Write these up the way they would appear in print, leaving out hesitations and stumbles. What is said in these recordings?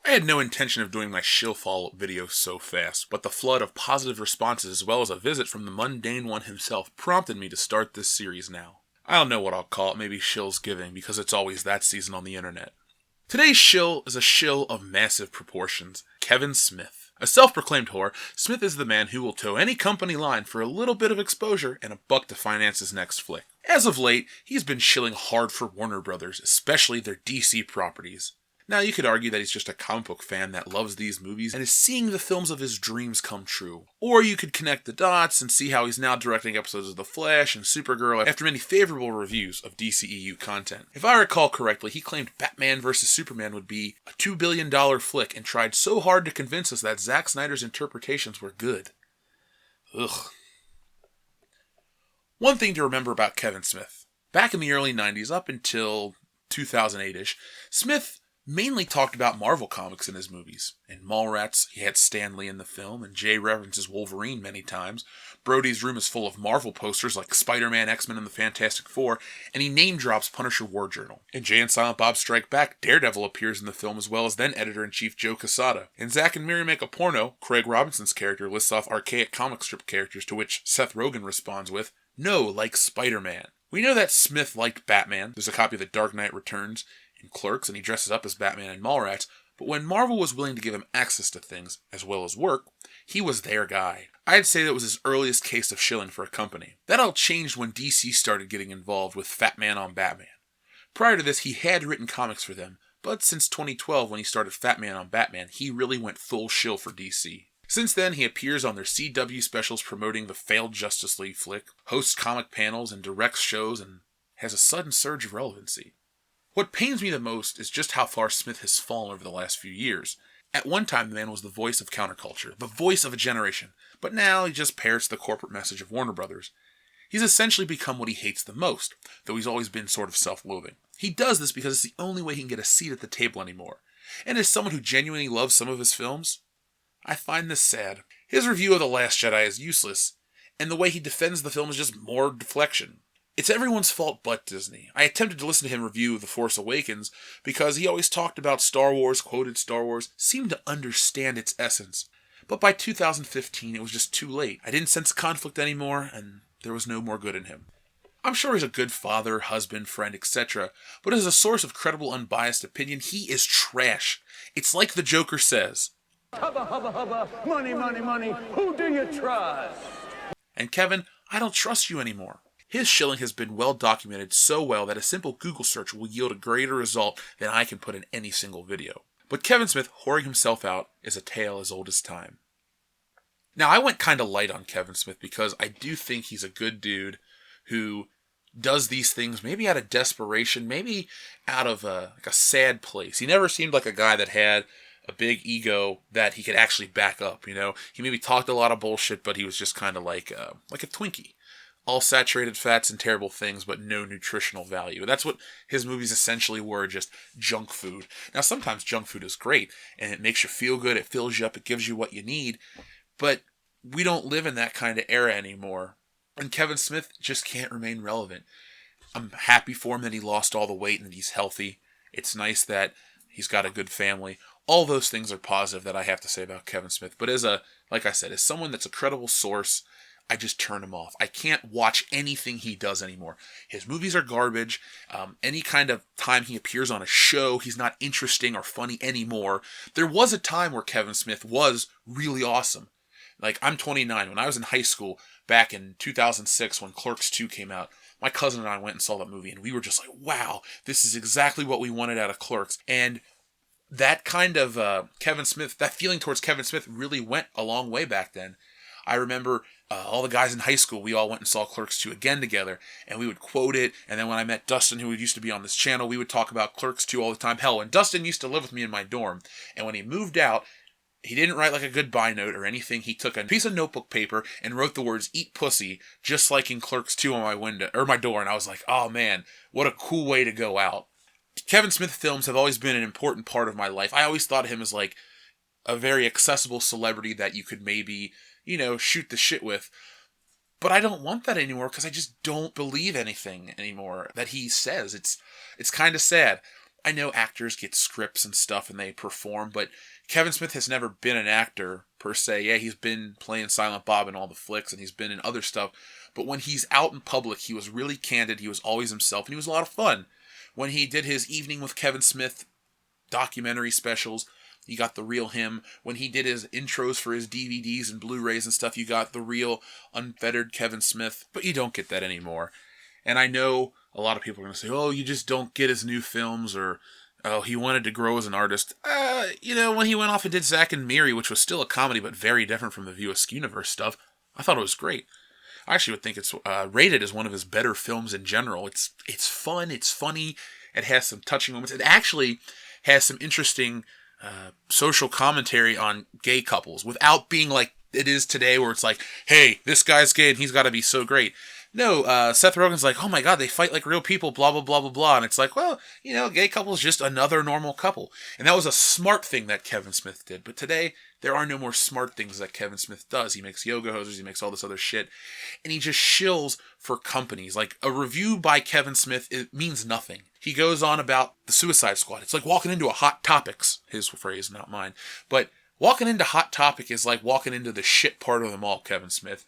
I had no intention of doing my shill follow-up video so fast, but the flood of positive responses as well as a visit from the mundane one himself prompted me to start this series now. I don't know what I'll call it, maybe Shill's Giving, because it's always that season on the internet. Today's shill is a shill of massive proportions, Kevin Smith. A self-proclaimed whore, Smith is the man who will toe any company line for a little bit of exposure and a buck to finance his next flick. As of late, he's been shilling hard for Warner Brothers, especially their DC properties. Now, you could argue that he's just a comic book fan that loves these movies and is seeing the films of his dreams come true. Or you could connect the dots and see how he's now directing episodes of The Flash and Supergirl after many favorable reviews of DCEU content. If I recall correctly, he claimed Batman vs. Superman would be a $2 billion flick and tried so hard to convince us that Zack Snyder's interpretations were good. Ugh. One thing to remember about Kevin Smith. Back in the early 90s, up until 2008-ish, Smith mainly talked about Marvel comics in his movies. In Mallrats, he had Stan Lee in the film, and Jay references Wolverine many times. Brody's room is full of Marvel posters like Spider-Man, X-Men, and the Fantastic Four, and he name-drops Punisher War Journal. In Jay and Silent Bob Strike Back, Daredevil appears in the film as well as then Editor-in-Chief Joe Quesada. In Zack and Miri Make a Porno, Craig Robinson's character lists off archaic comic strip characters, to which Seth Rogen responds with, "No, like Spider-Man." We know that Smith liked Batman. There's a copy of The Dark Knight Returns in Clerks, and he dresses up as Batman in Mallrats, but when Marvel was willing to give him access to things, as well as work, he was their guy. I'd say that was his earliest case of shilling for a company. That all changed when DC started getting involved with Fat Man on Batman. Prior to this, he had written comics for them, but since 2012, when he started Fat Man on Batman, he really went full shill for DC. Since then, he appears on their CW specials promoting the failed Justice League flick, hosts comic panels, and directs shows, and has a sudden surge of relevancy. What pains me the most is just how far Smith has fallen over the last few years. At one time, the man was the voice of counterculture, the voice of a generation, but now he just parrots the corporate message of Warner Brothers. He's essentially become what he hates the most, though he's always been sort of self-loathing. He does this because it's the only way he can get a seat at the table anymore. And as someone who genuinely loves some of his films, I find this sad. His review of The Last Jedi is useless, and the way he defends the film is just more deflection. It's everyone's fault but Disney. I attempted to listen to him review The Force Awakens because he always talked about Star Wars, quoted Star Wars, seemed to understand its essence. But by 2015, it was just too late. I didn't sense conflict anymore, and there was no more good in him. I'm sure he's a good father, husband, friend, etc., but as a source of credible, unbiased opinion, he is trash. It's like the Joker says, "Hubba, hubba, hubba, money, money, money, who do you trust?" And Kevin, I don't trust you anymore. His shilling has been well documented so well that a simple Google search will yield a greater result than I can put in any single video. But Kevin Smith whoring himself out is a tale as old as time. Now, I went kind of light on Kevin Smith because I do think he's a good dude who does these things maybe out of desperation, maybe out of a sad place. He never seemed like a guy that had a big ego that he could actually back up, you know? He maybe talked a lot of bullshit, but he was just kind of like a Twinkie. All saturated fats and terrible things, but no nutritional value. That's what his movies essentially were, just junk food. Now, sometimes junk food is great, and it makes you feel good, it fills you up, it gives you what you need, but we don't live in that kind of era anymore, and Kevin Smith just can't remain relevant. I'm happy for him that he lost all the weight and that he's healthy. It's nice that he's got a good family. All those things are positive that I have to say about Kevin Smith, but like I said, as someone that's a credible source, I just turn him off. I can't watch anything he does anymore. His movies are garbage. Any kind of time he appears on a show, he's not interesting or funny anymore. There was a time where Kevin Smith was really awesome. Like, I'm 29. When I was in high school, back in 2006, when Clerks 2 came out, my cousin and I went and saw that movie, and we were just like, wow, this is exactly what we wanted out of Clerks. And that kind of Kevin Smith, that feeling towards Kevin Smith really went a long way back then. I remember all the guys in high school, we all went and saw Clerks 2 again together, and we would quote it, and then when I met Dustin, who used to be on this channel, we would talk about Clerks 2 all the time. Hell, when Dustin used to live with me in my dorm, and when he moved out, he didn't write like a goodbye note or anything. He took a piece of notebook paper and wrote the words "eat pussy," just like in Clerks 2 on my window, or my door, and I was like, oh man, what a cool way to go out. Kevin Smith films have always been an important part of my life. I always thought of him as like a very accessible celebrity that you could maybe, shoot the shit with. But I don't want that anymore because I just don't believe anything anymore that he says. It's kind of sad. I know actors get scripts and stuff and they perform, but Kevin Smith has never been an actor per se. Yeah, he's been playing Silent Bob in all the flicks and he's been in other stuff. But when he's out in public, he was really candid. He was always himself and he was a lot of fun. When he did his Evening with Kevin Smith documentary specials, you got the real him. When he did his intros for his DVDs and Blu-rays and stuff, you got the real unfettered Kevin Smith. But you don't get that anymore. And I know a lot of people are going to say, oh, you just don't get his new films, or, oh, he wanted to grow as an artist. When he went off and did Zack and Miri, which was still a comedy, but very different from the View Askewniverse stuff, I thought it was great. I actually would think it's rated as one of his better films in general. It's fun, it's funny, it has some touching moments. It actually has some interesting social commentary on gay couples, without being like it is today, where it's like, hey, this guy's gay and he's got to be so great. No, Seth Rogen's like, oh my god, they fight like real people, blah, blah, blah, blah, blah. And it's like, well, gay couple's just another normal couple. And that was a smart thing that Kevin Smith did. But today, there are no more smart things that Kevin Smith does. He makes yoga hosers, he makes all this other shit. And he just shills for companies. Like, a review by Kevin Smith, it means nothing. He goes on about the Suicide Squad. It's like walking into a Hot Topics, his phrase, not mine. But walking into Hot Topic is like walking into the shit part of the mall, Kevin Smith.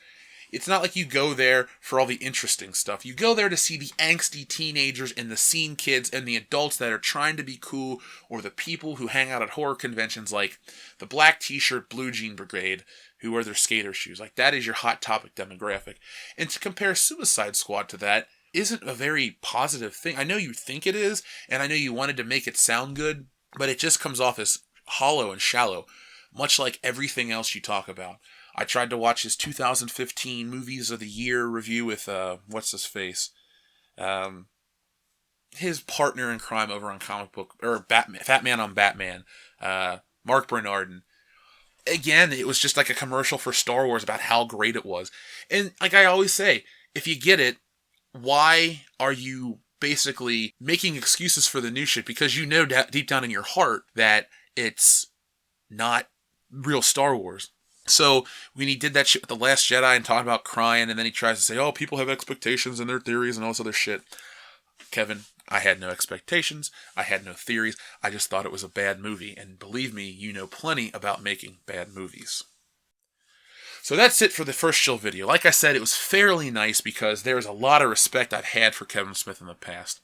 It's not like you go there for all the interesting stuff. You go there to see the angsty teenagers and the scene kids and the adults that are trying to be cool, or the people who hang out at horror conventions like the black t-shirt blue jean brigade who wear their skater shoes. Like, that is your Hot Topic demographic. And to compare Suicide Squad to that isn't a very positive thing. I know you think it is, and I know you wanted to make it sound good, but it just comes off as hollow and shallow, much like everything else you talk about. I tried to watch his 2015 Movies of the Year review with, what's his face? His partner in crime over on comic book, or Batman, Fat Man on Batman, Mark Bernardin. Again, it was just like a commercial for Star Wars about how great it was. And like I always say, if you get it, why are you basically making excuses for the new shit? Because you know deep down in your heart that it's not real Star Wars. So when he did that shit with The Last Jedi and talked about crying, and then he tries to say, oh, people have expectations and their theories and all this other shit. Kevin, I had no expectations. I had no theories. I just thought it was a bad movie. And believe me, you know plenty about making bad movies. So that's it for the first Shill video. Like I said, it was fairly nice because there's a lot of respect I've had for Kevin Smith in the past.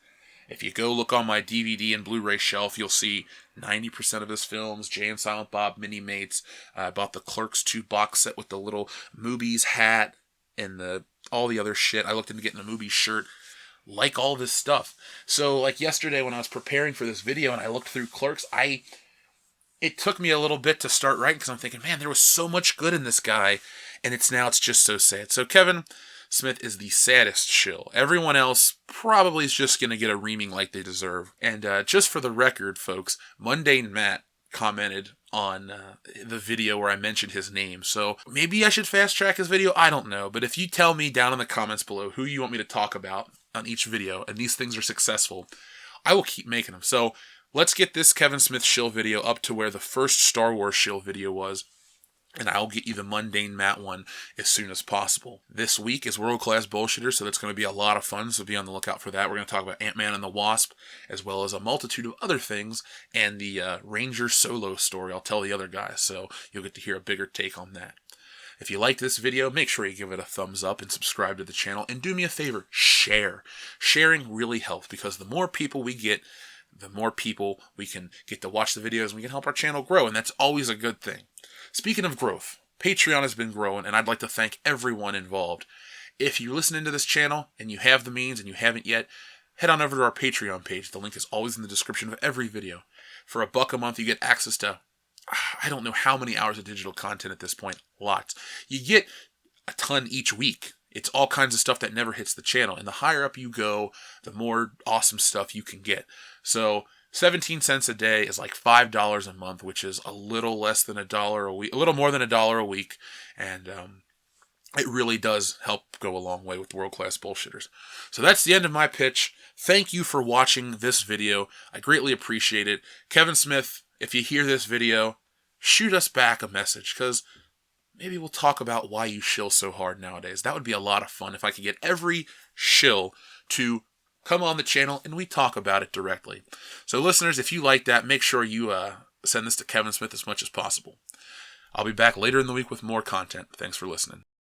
If you go look on my DVD and Blu-ray shelf, you'll see 90% of his films, Jay and Silent Bob Mini-Mates. I bought the Clerks 2 box set with the little Movies hat and all the other shit. I looked into getting a Movies shirt. Like all this stuff. So like yesterday when I was preparing for this video and I looked through Clerks, it took me a little bit to start writing because I'm thinking, man, there was so much good in this guy, and it's just so sad. So Kevin Smith is the saddest shill. Everyone else probably is just going to get a reaming like they deserve. And just for the record, folks, Mundane Matt commented on the video where I mentioned his name. So maybe I should fast track his video. I don't know. But if you tell me down in the comments below who you want me to talk about on each video, and these things are successful, I will keep making them. So let's get this Kevin Smith shill video up to where the first Star Wars shill video was. And I'll get you the Mundane Matt one as soon as possible. This week is World Class Bullshitter, so that's going to be a lot of fun, so be on the lookout for that. We're going to talk about Ant-Man and the Wasp, as well as a multitude of other things, and the Ranger Solo story. I'll tell the other guys, so you'll get to hear a bigger take on that. If you like this video, make sure you give it a thumbs up and subscribe to the channel. And do me a favor, share. Sharing really helps, because the more people we get, the more people we can get to watch the videos, and we can help our channel grow, and that's always a good thing. Speaking of growth, Patreon has been growing, and I'd like to thank everyone involved. If you're listening to this channel and you have the means and you haven't yet, head on over to our Patreon page. The link is always in the description of every video. For $1 a month, you get access to, I don't know how many hours of digital content at this point. Lots. You get a ton each week. It's all kinds of stuff that never hits the channel. And the higher up you go, the more awesome stuff you can get. So 17 cents a day is like $5 a month, which is a little less than $1 a week, a little more than $1 a week. And it really does help go a long way with World Class Bullshitters. So that's the end of my pitch. Thank you for watching this video. I greatly appreciate it. Kevin Smith, if you hear this video, shoot us back a message, because maybe we'll talk about why you shill so hard nowadays. That would be a lot of fun if I could get every shill to come on the channel and we talk about it directly. So listeners, if you like that, make sure you send this to Kevin Smith as much as possible. I'll be back later in the week with more content. Thanks for listening.